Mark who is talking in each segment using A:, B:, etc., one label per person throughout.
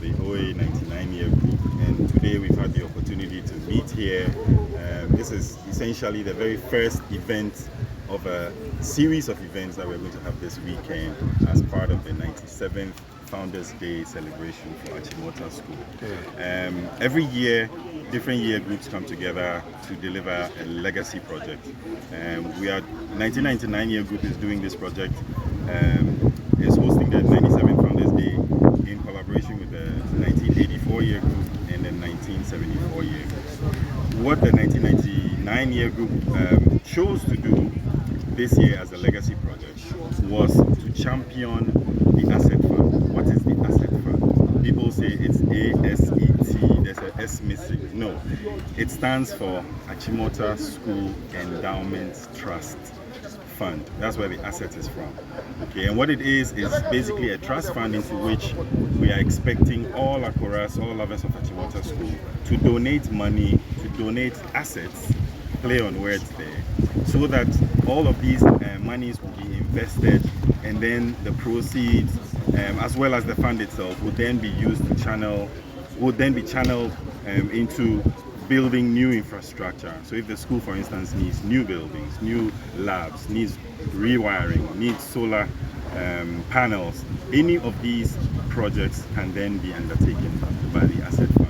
A: the OA 99-year group, and today we've had the opportunity to meet here. This is essentially the very first event of a series of events that we're going to have this weekend as part of the 97th Founders Day celebration for Achimota School. Every year, different year groups come together to deliver a legacy project. We are 1999 year group is doing this project. Is hosting the 97th Founders Day in collaboration with the 1984 year group and the 1974 year group. What the 1999 year group chose to do this year as a legacy project was to champion the Aset Fund. What is the Aset Fund? People say it's ASET, there's an S missing. No, it stands for Achimota School Endowment Trust Fund. That's where the asset is from. Okay, and what it is basically a trust fund into which we are expecting all Akoras, all lovers of Achimota School to donate money, to donate assets, play on words there, so that all of these monies will be invested, and then the proceeds, as well as the fund itself, would then be used to channeled into building new infrastructure. So if the school, for instance, needs new buildings, new labs, needs rewiring, needs solar panels, any of these projects can then be undertaken by the Asset Fund.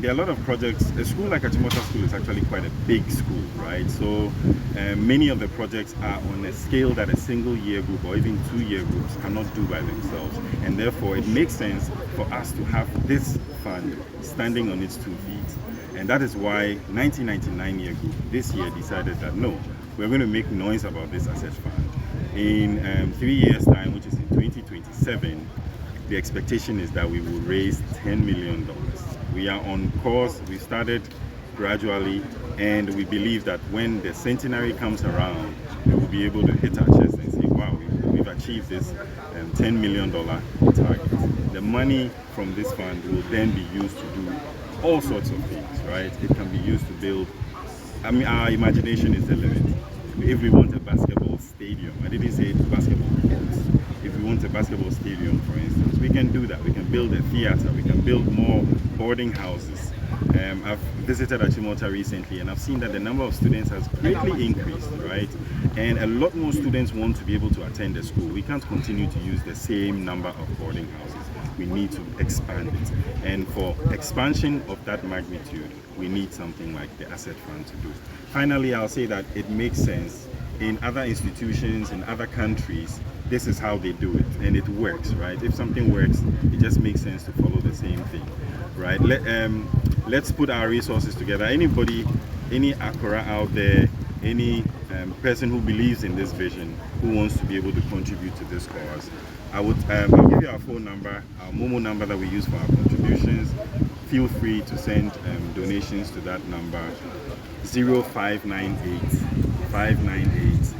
A: There are a lot of projects. A school like Achimota School is actually quite a big school, right? So many of the projects are on a scale that a single year group or even 2 year groups cannot do by themselves. And therefore, it makes sense for us to have this fund standing on its 2 feet. And that is why 1999 year group this year decided that no, we're going to make noise about this Asset Fund. In 3 years' time, which is in 2027, the expectation is that we will raise $10 million. We are on course. We started gradually, and we believe that when the centenary comes around, we will be able to hit our chest and say, wow, we've achieved this $10 million target. The money from this fund will then be used to do all sorts of things, right? It can be used to build, our imagination is the limit. If we want a basketball stadium, I didn't say basketball courts. If we want a basketball stadium, for instance, we can do that. We can build a theater, we can build more boarding houses. I've visited Achimota recently, and I've seen that the number of students has greatly increased, right? And a lot more students want to be able to attend the school. We can't continue to use the same number of boarding houses. We need to expand it. And for expansion of that magnitude, we need something like the Asset Fund to do. Finally, I'll say that it makes sense. In other institutions, in other countries, this is how they do it, and it works, right? If something works, it just makes sense to follow the same thing, right? Let's put our resources together. Anybody, any Akora out there, any person who believes in this vision, who wants to be able to contribute to this cause, I'll give you our phone number, our Momo number that we use for our contributions. Feel free to send donations to that number, 0598 598